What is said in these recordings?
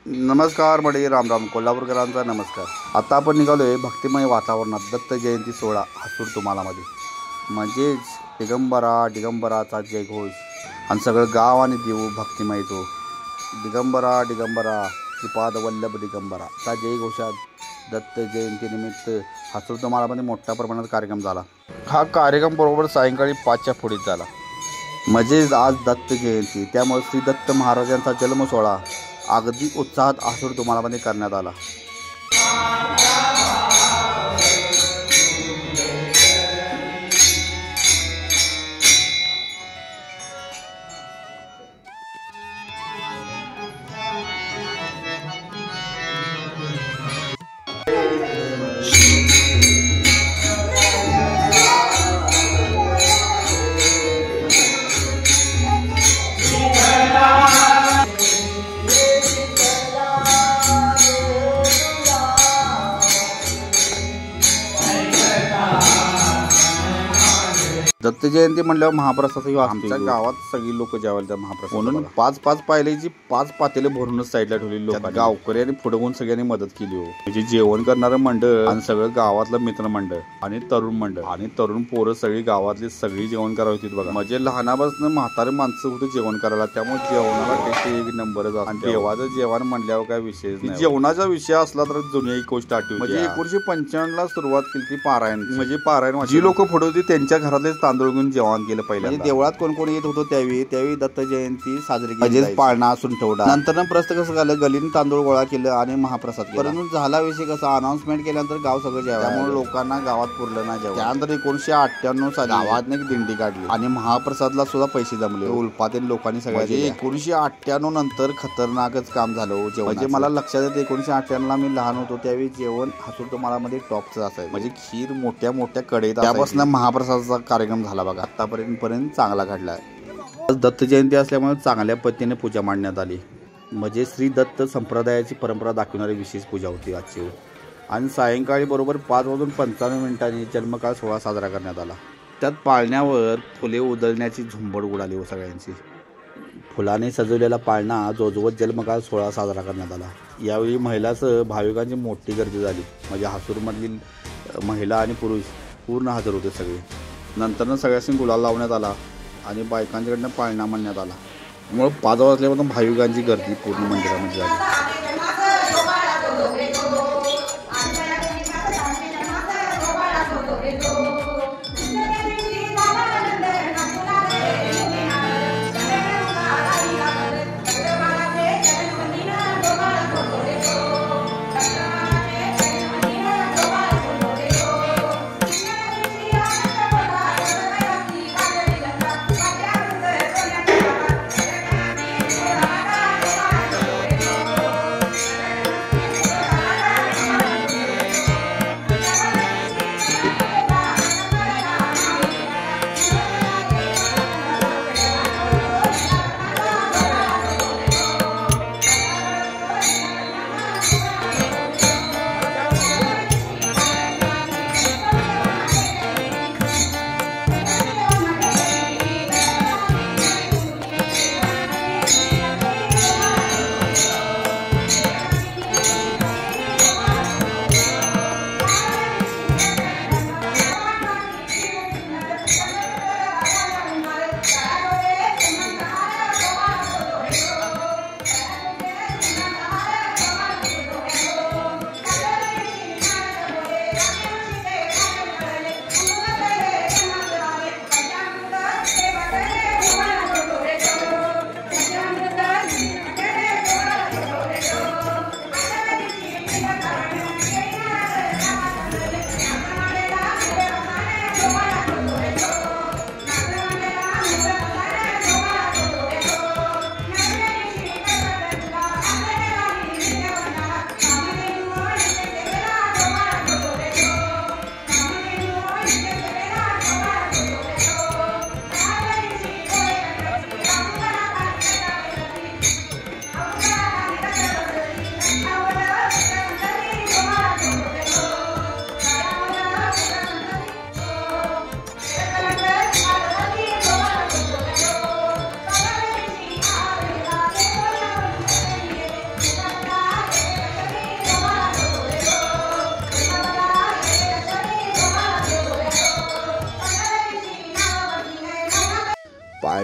नमस्कार मंडळी, राम कोल्हापूरकरांचा नमस्कार। आता आपण निघालोय भक्तिमय वातावरणात दत्त जयंती सोहळा हसूर तुम्हालामध्ये, म्हणजेच दिगंबराचा जयघोष आणि सगळं गाव आणि देऊ भक्तिमय तो दिगंबरा श्रीपाद वल्लभ दिगंबराचा जयघोषात दत्त जयंतीनिमित्त हसूर तुम्हालामध्ये मोठ्या प्रमाणात कार्यक्रम झाला। हा कार्यक्रम बरोबर सायंकाळी 5च्या पुढेच झाला। म्हणजेच आज दत्त जयंती, त्यामुळे श्री दत्त महाराजांचा जन्म सोहळा अगदी उत्साहात हसूर तुम्हालामध्ये करण्यात आला। दत्त जयंती म्हणल्यावर महाप्रसाद आमच्या गावात सगळी लोक जेवायला त्या महाप्रसाद म्हणून 5 पायलेची 5 पातेले भरूनच साईडला ठेवलेली लोक गावकरी आणि पुढे सगळ्यांनी मदत केली हो। म्हणजे जेवण करणारं मंडळ आणि सगळं गावातलं मित्र मंडळ आणि तरुण मंडळ आणि तरुण पोरं सगळी गावातली सगळी जेवण करावी होती बघा। म्हणजे लहानापासून म्हातारे माणसं होते जेवण करायला, त्यामुळे जेवणाला टेस्ट एक नंबरच आणि देवाचं जेवण म्हणल्यावर काय विषय नाही। जेवणाचा विषय असला तर जुनी एक गोष्ट आठवली, म्हणजे 1995 ला सुरुवात केली ती पारायण। म्हणजे पारायण जी लोक पुढे होती त्यांच्या घरातले तांदूळ घेऊन जेवण केलं पहिल्या। देवळात कोण कोण येत होतो त्यावेळी दत्त जयंती साजरी केली, म्हणजे पाळणा सुंठवडा। नंतर प्रस्त कसं झालं, गलीन तांदूळ गोळा केलं आणि महाप्रसाद केला। परंतु झाला विषय कसा, अनाउन्समेंट केल्यानंतर गाव सगळं जेवण, त्यामुळे लोकांना गावात पुरलं नाही जेवण। त्यानंतर 1998 साली गावात एक दिंडी काढली आणि महाप्रसादला सुद्धा पैसे जमले उल्फातील लोकांनी सगळ्या। 1998 नंतर खतरनाकच काम झालं जेवण। म्हणजे मला लक्षात येतं 1998 ला मी लहान होतो त्यावेळी जेवण हसूर तुम्हालामध्ये टॉपचं असायचं, म्हणजे खीर मोठ्या कढईत। त्यापासून महाप्रसादाचा कार्यक्रम झाला बघा, आतापर्यंत चांगला घडला आहे। दत्त जयंती असल्यामुळे चांगल्या पद्धतीने पूजा मांडण्यात आली, म्हणजे श्री दत्त संप्रदायाची परंपरा दाखवणारी विशेष पूजा होती आजची। आणि सायंकाळी बरोबर 5:55 जन्मकाळ सोहळा साजरा करण्यात आला। त्यात पाळण्यावर फुले उधळण्याची झुंबड उडाली व सगळ्यांची। फुलाने सजवलेला पाळणा जोजवत जन्मकाळ सोहळा साजरा करण्यात आला। यावेळी महिलांसह भाविकांची मोठी गर्दी झाली, म्हणजे हसूरमधील महिला आणि पुरुष पूर्ण हजर होते सगळे। नंतर सगळ्यांनी गुलाल लावण्यात आला आणि बायकांच्याकडनं पाळणा म्हणण्यात आला। त्यामुळे 5 वाजल्यापासून भाविकांची गर्दी पूर्ण मंदिरामध्ये झाली।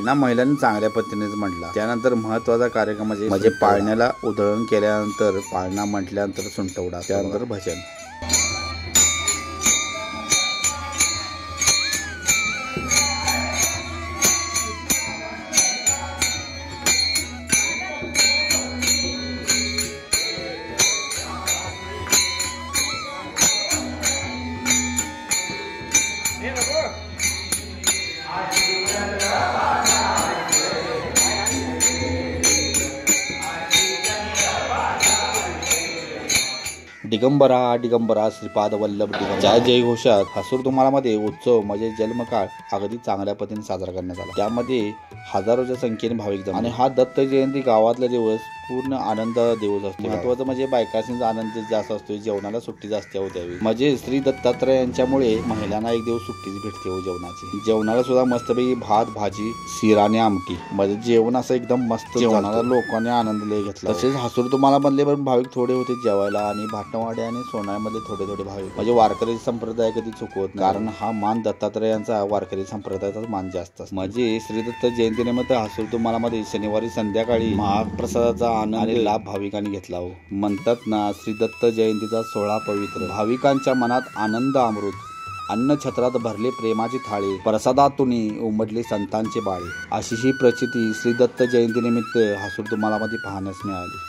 ना महिलांनी चांगल्या पद्धतीनेच म्हटला. त्यानंतर महत्वाचा कार्यक्रम म्हणजे पाळण्याला उधळण केल्यानंतर पाळणा म्हटल्यानंतर सुंटवडा, त्यानंतर भजन. दिगंबरा दिगंबरा श्रीपाद वल्लभ दिगंबरा. जय जय घोषात हसूर तुम्हालामध्ये उत्सव म्हणजे जन्मकाळ अगदी चांगल्या पद्धतीने साजरा करण्यात आला. त्यामध्ये हजारोच्या संख्येने भाविक जमले आणि हा दत्त जयंती गावातला दिवस पूर्ण आनंद दिवस असतो. महत्वाचं म्हणजे बायकांचा आनंद जास्त असतो. जेवणाला सुट्टी जास्त हो द्यावी म्हणजे श्री दत्तात्रय यांच्यामुळे महिलांना एक दिवस सुट्टीच भेटते हो जेवणाची. जेवणाला सुद्धा मस्तपैकी भात भाजी शिरा आणि आमटी म्हणजे जेवण असं एकदम मस्त. जेवणाला लोकांनी आनंद लय घेतला. तसेच हसूर तुम्हाला मधले पण भाविक थोडे होते जेवायला आणि भाटवाडे आणि सोनाळ्यामधले थोडे थोडे भाविक म्हणजे वारकरी संप्रदाय कधी चुकवत नाही. कारण हा मान दत्तात्रय यांचा वारकरी संप्रदायाचा मान जास्त असतो. म्हणजे श्री दत्त जयंतीनिमित्त हसूर तुम्हाला मध्ये शनिवारी संध्याकाळी महाप्रसादाचा आनंद आणि लाभ भाविकांनी घेतला हो. म्हणतात ना श्री दत्त जयंतीचा सोहळा पवित्र, भाविकांच्या मनात आनंद अमृत, अन्न छत्रात भरले प्रेमाची थाळी, प्रसादातून उमटले संतांचे बाळे, अशी ही प्रचिती श्री दत्त जयंतीनिमित्त हसूर तुम्हाला मध्ये पाहण्यास मिळाली.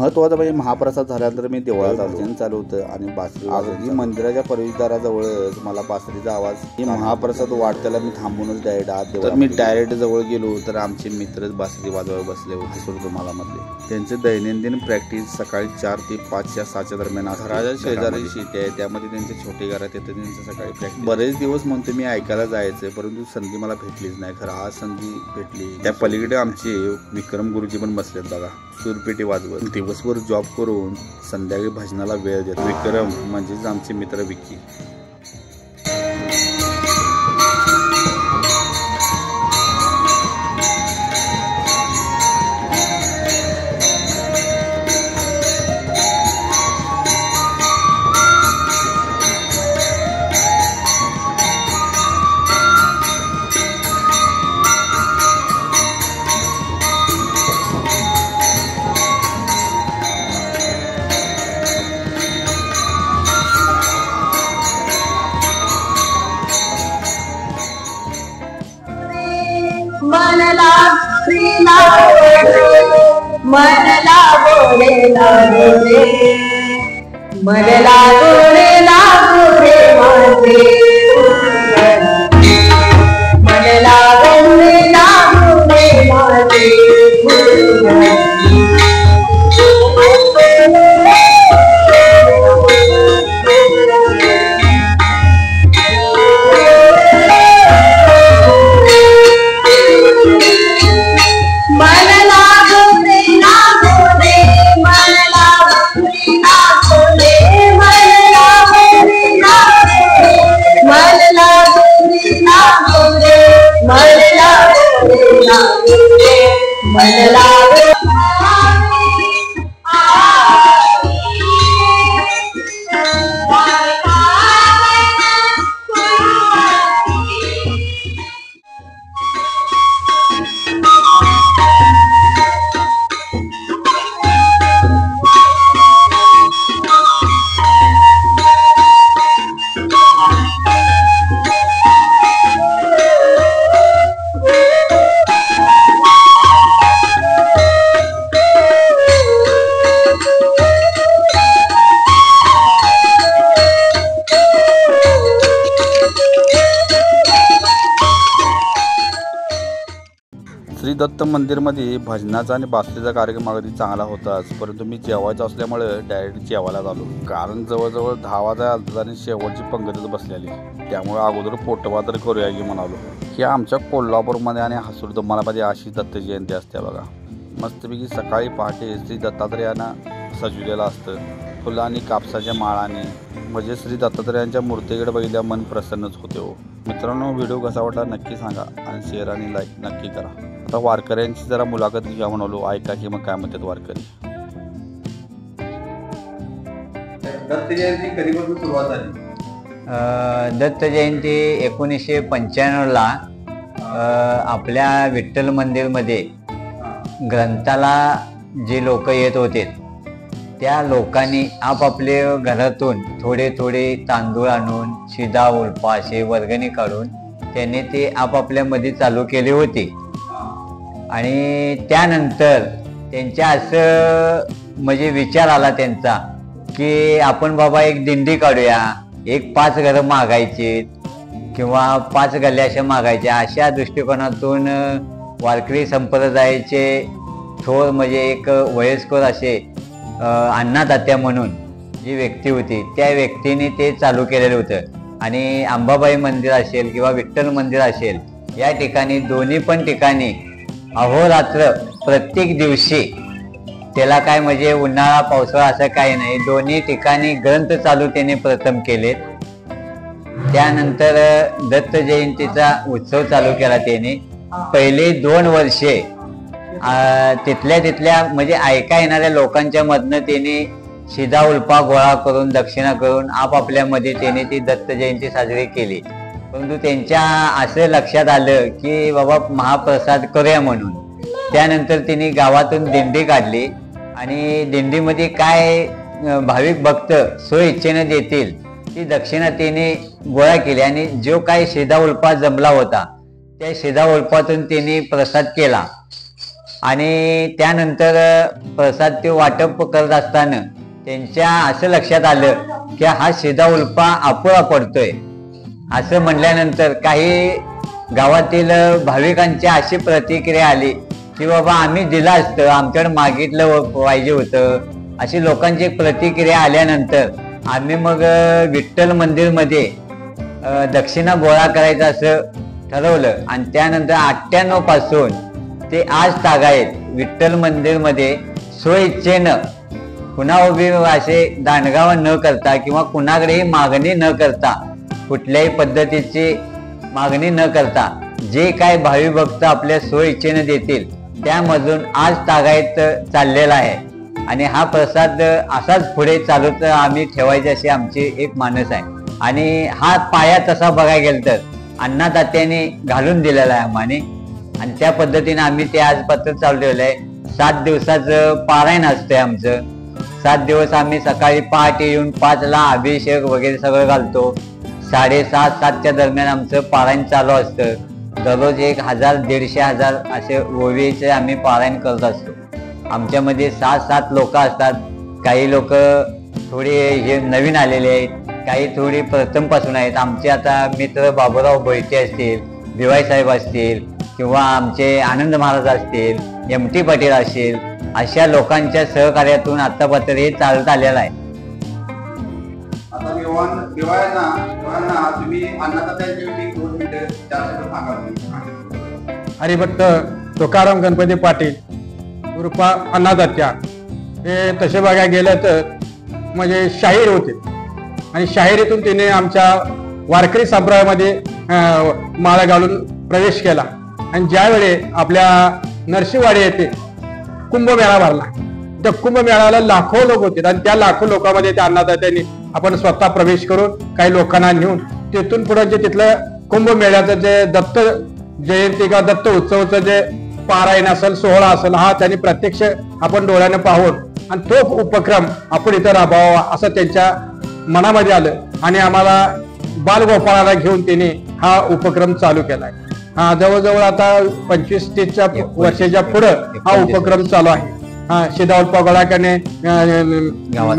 महत्वाचं म्हणजे महाप्रसाद झाल्यानंतर मी देवळात आलो. चालू होतं आणि बासरी अगदी मंदिराच्या प्रवेशद्वाराजवळच मला बासरीचा आवाज ही महाप्रसाद वाढत्याला मी थांबूनच डायरेक्ट आत देवळात मी डायरेक्ट जवळ गेलो तर आमचे मित्रच बासरी वाजवायला बसले होते हसूर तुम्हाला मधले. त्यांचे दैनंदिन प्रॅक्टिस सकाळी 4 ते 5 या 6च्या दरम्यान घराच्या शेजारी शेती आहे त्यामध्ये त्यांचे छोटे घरात येतं त्यांचं सकाळी प्रॅक्टिस. बरेच दिवस म्हणतो मी ऐकायला जायचं परंतु संधी मला भेटलीच नाही. खरं आज संधी भेटली. त्या पलीकडे आमचे विक्रम गुरुजी पण बसलेत बघा सुरपेटी वाजवत. दिवसभर जॉब करून संध्याकाळी भजनाला वेळ देत. विक्रम म्हणजेच आमचे मित्र विक्की. मनला बोले लागले मन लागू रे माझे मन लागू रे माझे श्री दत्त मंदिरमध्ये भजनाचा आणि बासरीचा कार्यक्रम अगदी चांगला होताच, परंतु मी जेवायचं असल्यामुळे डायरेक्ट जेवायला झालो. कारण जवळजवळ 10 वाजता आणि शेवटची पंगतच बसलेली, त्यामुळे अगोदर पोटपात्र करूया की म्हणालो. ही आमच्या कोल्हापूरमध्ये आणि हसूर दमालामध्ये अशी दत्त जयंती असते बघा. मस्तपैकी सकाळी पहाटे श्री दत्तात्रयांना सजविलेलं असतं फुलं आणि कापसाच्या माळाने. म्हणजे श्री दत्तात्रयांच्या मूर्तीकडे बघितल्या मन प्रसन्नच होते हो. मित्रांनो, व्हिडिओ कसा वाटला नक्की सांगा आणि शेअर आणि लाईक नक्की करा. आता वारकऱ्यांची जरा मुलाखत घ्या म्हणालो, ऐका की मग काय म्हणतात वारकरी. दत्त जयंती कधीपासून सुरुवात झाली? दत्त जयंती 1995ला आपल्या विठ्ठल मंदिरमध्ये ग्रंथाला जे लोक येत होते त्या लोकांनी आपापले घरातून थोडे थोडे तांदूळ आणून शिदा उल्पा असे वर्गणी काढून त्यांनी ते आपापल्यामध्ये चालू केले होते. आणि त्यानंतर त्यांच्या असं म्हणजे विचार आला त्यांचा की आपण बाबा एक दिंडी काढूया, एक 5 घरं मागायचे किंवा 5 गल्ल्या अशा मागायच्या. अशा दृष्टिकोनातून वारकरी संप्रदायाचे थोर म्हणजे एक वयस्कर असे अण्णा तात्या म्हणून जी व्यक्ती होती त्या व्यक्तीने ते चालू केलेलं होतं. आणि अंबाबाई मंदिर असेल किंवा विठ्ठल मंदिर असेल या ठिकाणी दोन्ही पण ठिकाणी अहोरात्र प्रत्येक दिवशी त्याला काय म्हणजे उन्हाळा पावसाळा असं काही नाही, दोन्ही ठिकाणी ग्रंथ चालू त्याने प्रथम केलेत. त्यानंतर दत्त जयंतीचा उत्सव चालू केला त्याने. पहिले 2 वर्षे तिथल्या म्हणजे ऐका येणाऱ्या लोकांच्या मधनं त्याने शिदा उल्पा गोळा करून दक्षिणा करून आपापल्यामध्ये त्याने ती दत्त जयंती साजरी केली. परंतु त्यांच्या असं लक्षात आलं की बाबा महाप्रसाद करूया म्हणून. त्यानंतर त्यांनी गावातून दिंडी काढली आणि दिंडीमध्ये काय भाविक भक्त स्वइच्छेने देतील ती दक्षिणा त्याने गोळा केली. आणि जो काही शिदा उल्पा जमला होता त्या शिदा उल्पातून त्यांनी प्रसाद केला. आणि त्यानंतर प्रसाद ते वाटप करत असताना त्यांच्या असं लक्षात आलं की हा शिदा उल्पा अपुरा पडतोय. असं म्हणल्यानंतर काही गावातील भाविकांची अशी प्रतिक्रिया आली की बाबा आम्ही दिलं असतं, आमच्याकडे मागितलं पाहिजे होतं. अशी लोकांची प्रतिक्रिया आल्यानंतर आम्ही मग विठ्ठल मंदिरमध्ये दक्षिणा गोळा करायचं असं ठरवलं. आणि त्यानंतर 98 पासून ते आज तागायत विठ्ठल मंदिरमध्ये स्वइच्छेनं कुणा उभी असे दांडगाव न करता किंवा कुणाकडेही मागणी न करता कुठल्याही पद्धतीची मागणी न करता जे काय भावी भक्त आपल्या स्वइच्छेने देतील त्यामधून आज तागायत चाललेला आहे. आणि हा प्रसाद असाच पुढे चालूच आम्ही ठेवायची अशी आमची एक मानस आहे. आणि हा पाया तसा बघायला गेलं तर अण्णा तात्याने घालून दिलेला आहे आम्हाने. आणि त्या पद्धतीने आम्ही ते आजपासून चालू ठेवलं आहे. 7 दिवसाचं पारायण असतंय आमचं. 7 दिवस आम्ही सकाळी पहाटे येऊन 5ला अभिषेक वगैरे सगळं घालतो. 7:30-7च्या दरम्यान आमचं पारायण चालू असतं. दररोज 1000-1,500 असे ओवीचे आम्ही पारायण करत असतो. आमच्यामध्ये 7 लोक असतात. काही लोक थोडे हे नवीन आलेले आहेत, काही थोडी प्रथमपासून आहेत. आमचे आता मित्र बाबूराव बैठे असतील, बिवाई साहेब असतील, किंवा आमचे आनंद महाराज असतील, MT पाटील असतील, अशा लोकांच्या सहकार्यातून आतापर्यंत हे चालत आलेलं आहे. आता दिवाळ्यांना तुम्ही अन्नदात्यांच्याविषयी 2 मिनिटं 4 शब्द सांगा. हरिभक्त तुकाराम गणपती पाटील उर्फ अन्नदात्या हे तसे बघायला गेलं तर म्हणजे शाहीर होते आणि शाहिरीतून तिने आमच्या वारकरी संप्रदायामध्ये माळा घालून प्रवेश केला. आणि ज्यावेळी आपल्या नरसिंहवाडी येथे कुंभमेळा भरला, त्या कुंभमेळ्याला लाखो लोक होते आणि त्या लाखो लोकांमध्ये त्या अन्नदात्यांनी आपण स्वतः प्रवेश करून काही लोकांना नेऊन तिथून पुढे जे तिथलं कुंभमेळ्याचं जे दत्त जयंती किंवा दत्त उत्सवाचं जे पारायण असेल, सोहळा असेल, हा त्यांनी प्रत्यक्ष आपण डोळ्याने पाहून आणि तो उपक्रम आपण इथं राबवावा असं त्यांच्या मनामध्ये आलं आणि आम्हाला बालगोपाळाला घेऊन त्यांनी हा उपक्रम चालू केलाय. हा जवळजवळ आता 25-30 वर्षाच्या पुढं हा उपक्रम चालू आहे. शिदाउल्पा गोळाकडे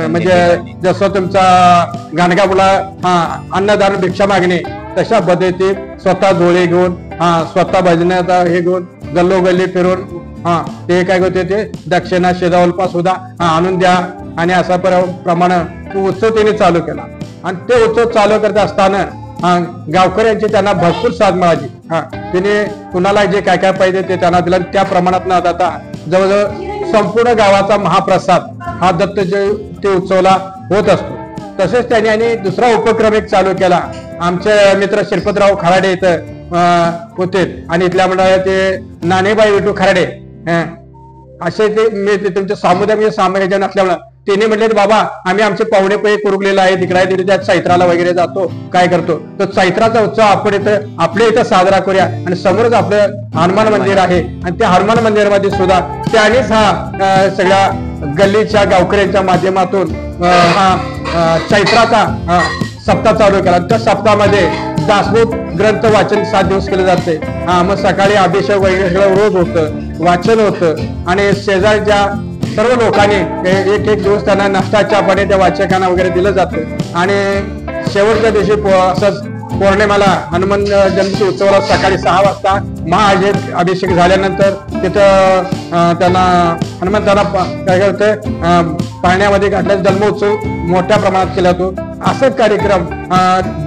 म्हणजे जसं तुमचा गाणगापुला अन्नदान भिक्षा मागणे तशा पद्धती स्वतः डोळे घेऊन स्वतः भजनाचा हे घेऊन गल्लोगल्ली फिरून ते काय होते ते दक्षिणा शिदाउल्पा सुद्धा आणून द्या आणि असा प्रमाणे तो उत्सव त्यांनी चालू केला. आणि ते उत्सव चालू करत असताना गावकऱ्यांची त्यांना भरपूर साथ मिळाली. तिने कुणाला जे काय काय पाहिजे ते त्यांना दिलं. त्या प्रमाणात न आता जवळजवळ संपूर्ण गावाचा महाप्रसाद हा दत्त जयंती उत्सवला होत असतो. तसेच त्यांनी आणि दुसरा उपक्रम एक चालू केला. आमचे मित्र श्रीपतराव खराडे इथं होते आणि इथल्या मंडळात ते नानेबाई विठू खराडे असे ते तुमच्या सामुदायिक नसल्यामुळे त्यांनी म्हटले बाबा आम्ही आमचे पाहुणे पे कुरुगलेला आहे, तिकडे त्या चैत्राला वगैरे जातो, काय करतो तर चैत्राचा उत्सव आपण इथं आपल्या इथं साजरा करूया. आणि समोरच आपलं हनुमान मंदिर आहे आणि त्या हनुमान मंदिरामध्ये सुद्धा त्यानेच हा सगळ्या गल्लीच्या गावकऱ्यांच्या माध्यमातून हा चैत्राचा सप्ताह चालू केला. त्या सप्ताहामध्ये दासबोध ग्रंथ वाचन 7 दिवस केले जाते. मग सकाळी अभिषेक वगैरे सगळं रोज होतं, वाचन होतं आणि शेजारच्या सर्व लोकांनी एक दिवस त्यांना नाश्ता चहा पाणी त्या वाचकांना वगैरे दिलं जातं. आणि शेवटच्या दिवशी असंच पौर्णिमेला हनुमान जयंती उत्सवाला सकाळी 6 वाजता महाअभिषेक झाल्यानंतर तिथं त्यांना हनुमंतांना काय करतं पाण्यामध्ये घातल्याचा जन्मोत्सव मोठ्या प्रमाणात केला जातो. असं कार्यक्रम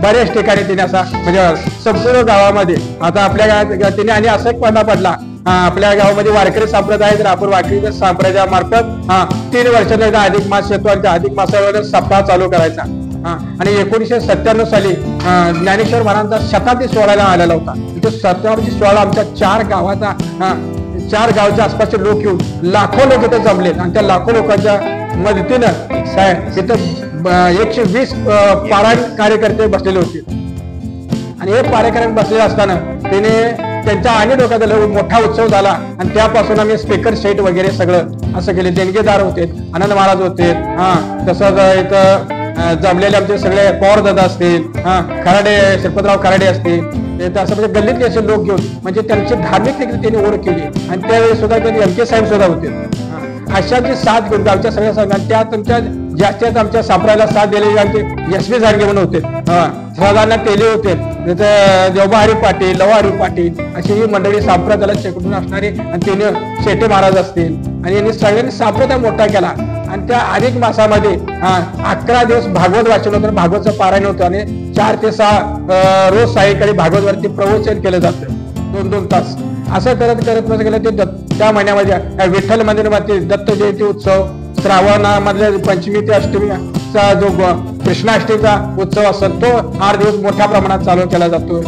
बऱ्याच ठिकाणी तिने असा म्हणजे संपूर्ण गावामध्ये आता आपल्या गावात तिने आणि असं एक पडला पडला आपल्या गावामध्ये वारकरी संप्रदाय तर आपण वारकरी संप्रदायामार्फत 3 वर्षांचा अधिक मास येतो आणि त्या अधिक मासावर सप्ताह चालू करायचा. आणि 1997 साली ज्ञानेश्वर महाराजांचा शताब्दी सोहळ्याला आलेला होता. तो शताब्दी सोहळा आमच्या 4 गावाचा 4 गावच्या आसपासचे लोक येऊन लाखो लोक इथे जमले आणि त्या लाखो लोकांच्या मदतीनं तिथं 120 पारायण कार्यकर्ते बसलेले होते. आणि हे कार्यक्रम बसलेले असताना त्याने त्यांच्या आणि डोक्यात मोठा उत्सव झाला आणि त्यापासून आम्ही स्पीकर सेट वगैरे सगळं असं केले. देणगेदार होते, आनंद महाराज होते, तसंच इथं जमलेले आमचे सगळे पवार दादा असतील, खराडे श्रीपतराव खराडे असतील, असं म्हणजे गल्लीतले असे लोक घेऊन म्हणजे त्यांची धार्मिक देखील त्यांनी ओळख केली. आणि त्यावेळी सुद्धा त्यांनी MK साहेब सुद्धा होते. अशा जी साथ घेऊन आमच्या सगळ्या संघात त्या तुमच्या जास्तीत आमच्या सापरायला साथ दिलेले आमचे यशवी झाडगे म्हणून होते, सदाना तेले होते, देवबाहरी पाटील, लवारी पाटील अशी ही मंडळी संप्रदायाला शेकडून असणारी आणि तिने शेटे महाराज असतील आणि यांनी सगळ्यांनी संप्रदाय मोठा केला. आणि त्या अधिक मासामध्ये 11 दिवस भागवत वाचन होतं, भागवतचं पारायण होतं आणि 4 ते 6 रोज सायंकाळी भागवतवरती प्रवचन केलं जातं 2-2 तास. असं करत करत गेलं ते त्या महिन्यामध्ये विठ्ठल मंदिरामध्ये दत्त जयंती उत्सव, श्रावणामधल्या पंचमी ते अष्टमीचा जो कृष्णाष्टमीचा उत्सव असतो तो 8 दिवस मोठ्या प्रमाणात चालू केला जातो.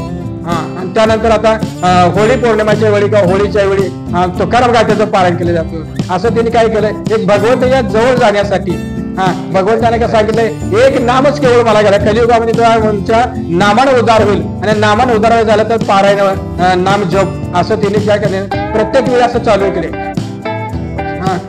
आणि त्यानंतर आता होळी पौर्णिमेच्या वेळी किंवा होळीच्या वेळी तुकाराम गाथेचं पारायण केलं जातं. असं त्यांनी काय केलंय एक भगवंताच्या जवळ जाण्यासाठी भगवंताने काय सांगितलंय एक नामच केवळ मला गेला कलियुगामध्ये तुमच्या नामानं उद्धार होईल आणि नामानं उद्धार झालं तर पारायण नाम जप असं तिने काय केलं प्रत्येक वेळी असं चालू केले.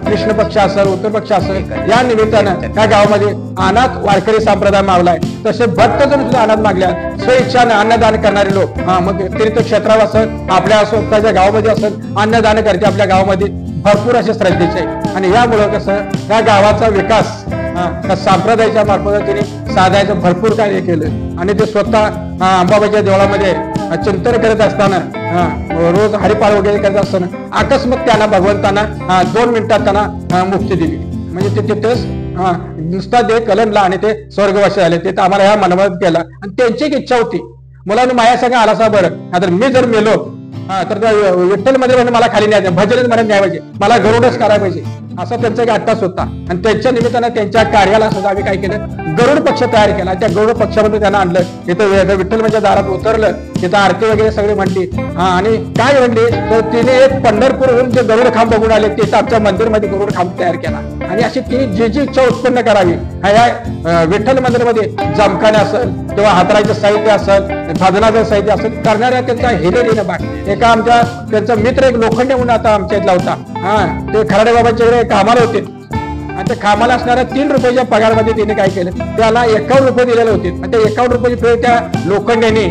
कृष्ण पक्ष असेल उत्तर पक्ष असेल या निमित्तानं त्या गावामध्ये अनाथ वारकरी संप्रदाय मावलाय. तसे भक्त जण सुद्धा अनाथ मागल्या स्वेच्छाने अन्नदान करणारे लोक मग तीर्थक्षेत्रावर असेल आपल्या स्वतःच्या गावामध्ये असेल अन्नदान करते आपल्या गावामध्ये भरपूर असे श्रद्धेचे. आणि यामुळं कसं या गावाचा विकास त्या संप्रदायाच्या मार्फत त्यांनी साधायचं भरपूर कार्य केलं आणि ते स्वतः अंबाबाईच्या देवळामध्ये चिंतन करत असताना रोज हरिपाळ वगैरे करत असताना अकस्मात त्यांना भगवंतांना 2 मिनिटात त्यांना मुक्ती दिली. म्हणजे ते तिथंच नुसता देह कलंडला आणि ते स्वर्गवासी झाले. ते आम्हाला ह्या मनमत केला आणि त्यांची एक इच्छा होती, मुलांनी माझ्या सगळं आलासा बरं, आता मी जर मेलो तर विठ्ठल मध्ये म्हणजे मला खाली न्यायचं, भजनच मला न्याय पाहिजे, मला गरुडच करायला पाहिजे, असा त्यांचा एक अट्टास होता. आणि त्यांच्या निमित्तानं त्यांच्या कार्याला सुद्धा आम्ही काय केलं, गरुड पक्ष तयार केला. त्या गरुड पक्षामध्ये त्यांना आणलं, तिथं विठ्ठल म्हणजे दारात उतरलं, तिथं आरती वगैरे सगळी म्हटली आणि काय म्हणली तर तिने एक पंढरपूरहून जे गरुड खांब बघून आले तिथं आमच्या मंदिरमध्ये गरुड खांब तयार केला. आणि अशी तिने जी जी इच्छा उत्पन्न करावी ह्या विठ्ठल मंदिरमध्ये जमखाने असेल किंवा हातराचं साहित्य असेल, भजनाचं साहित्य असेल करणाऱ्या त्यांचा हिरेरीनं बाग एका आमच्या त्यांचा मित्र एक लोखंडे म्हणून आता आमच्या इथला होता. ते खराडे बाबांच्याकडे कामाला होते आणि ते कामाला असणाऱ्या 3 रुपयाच्या पगारमध्ये त्याने काय केलं, त्याला 51 रुपये दिलेले होते. आणि त्या 51 रुपयाची फेड त्या लोखंडेने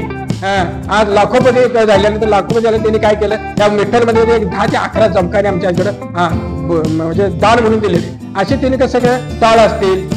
आज लाखोपती झाल्यानंतर लाखोपती झाले त्यांनी काय केलं, त्या विठ्ठलमध्ये 10 ते 11 जमखाने आमच्या इकडं म्हणजे दान म्हणून दिलेले. असे तिने कसं काय टाळ असतील,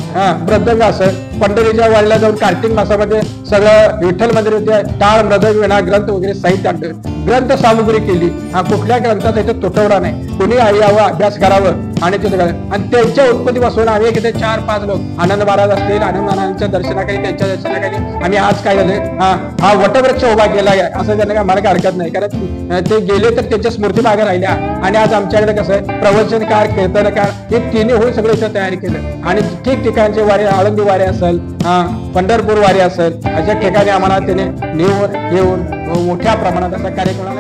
मृदंग असेल, पंढरीच्या वाडीला जाऊन कार्तिक मासामध्ये सगळं विठ्ठल मंदिर टाळ मृदंग विणा ग्रंथ वगैरे साहित्य आणलं, ग्रंथ सामुग्री केली. कुठल्या ग्रंथात त्याचा तुटवडा नाही, कोणी यावं अभ्यास करावं आणि आणि त्यांच्या उत्पत्तीपासून आम्ही किती 4-5 लोक आनंद महाराज असतील, आनंद महाराजांच्या दर्शनाखाली त्यांच्या दर्शनाखाली आम्ही आज काय झालं हा वटवृक्ष उभा केला आहे असं त्यांना काय मला हरकत नाही, कारण ते गेले तर त्यांच्या स्मृती मागे राहिल्या. आणि आज आमच्याकडे कसं आहे प्रवचनकार कीर्तनकार हे तिन्ही होऊन सगळं इथं तयारी केलं. आणि ठिकठिकाणचे वारे, आळंदी वारे असेल, पंढरपूर वारे असेल, अशा ठिकाणी आम्हाला त्याने येऊन मोठ्या प्रमाणात असा कार्यक्रम.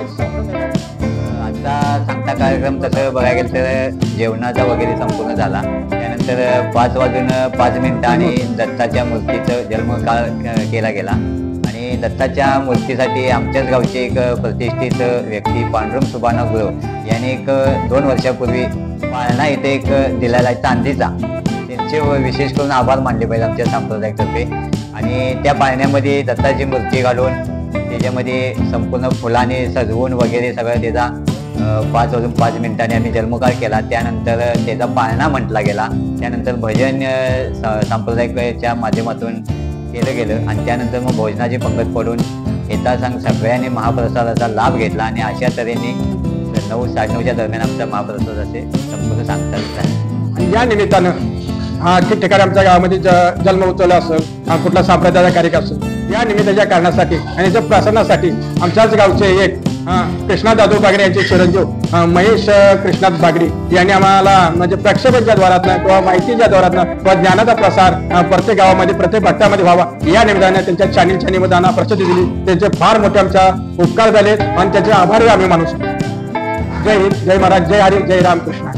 आता सांगता कार्यक्रम तसं बघायला गेलं तर जेवणाचा वगैरे संपूर्ण झाला. त्यानंतर 5 वाजून 5 मिनिटांनी दत्ताच्या मूर्तीचं जन्मकाळ केला गेला. आणि दत्ताच्या मूर्तीसाठी आमच्याच गावचे एक प्रतिष्ठित व्यक्ती पांडुरंग सुभानव गुरव यांनी एक 2 वर्षापूर्वी पाळणा इथे एक दिलेला आहे चांदीचा. त्यांचे विशेष करून आभार मानले पाहिजे आमच्या संप्रदायातर्फे. आणि त्या पाळण्यामध्ये दत्ताची मूर्ती घालून त्याच्यामध्ये संपूर्ण फुलाने सजवून वगैरे सगळं त्याचा 5 वाजून 5 मिनिटांनी आम्ही जन्मकाळ केला. त्यानंतर त्याचा पाळणा म्हटला गेला. त्यानंतर भजन संप्रदायाच्या माध्यमातून केलं गेलं. आणि त्यानंतर मग भोजनाची पंगत पडून येता सगळ्यांनी महाप्रसादाचा लाभ घेतला. आणि अशा तऱ्हेने 9-9:30च्या दरम्यान आमचा महाप्रसाद असे संपूर्ण सांगतात. आणि या निमित्तानं ठिकठिकाणी आमच्या गावामध्ये जन्म उत्सव असेल, कुठला संप्रदायाचा कार्यक्रम असेल, या निमित्ताच्या कारणासाठी आणि त्या प्रसन्नासाठी आमच्याच गावचे एक कृष्णा दादू बागडे यांचे चिरंजीव महेश कृष्णात बागडे यांनी आम्हाला म्हणजे प्रक्षेपणच्या द्वारातनं किंवा माहितीच्या द्वारातनं किंवा ज्ञानाचा प्रसार प्रत्येक गावामध्ये प्रत्येक भक्तामध्ये व्हावा या निमित्ताने त्यांच्या चॅनेलच्या निमित्तानं प्रसिद्धी दिली. त्यांचे फार मोठे आमच्या उपकार झाले आणि त्याचे आभारही आम्ही मानू शकतो. जय हिंद, जय महाराज, जय हरी, जय रामकृष्ण.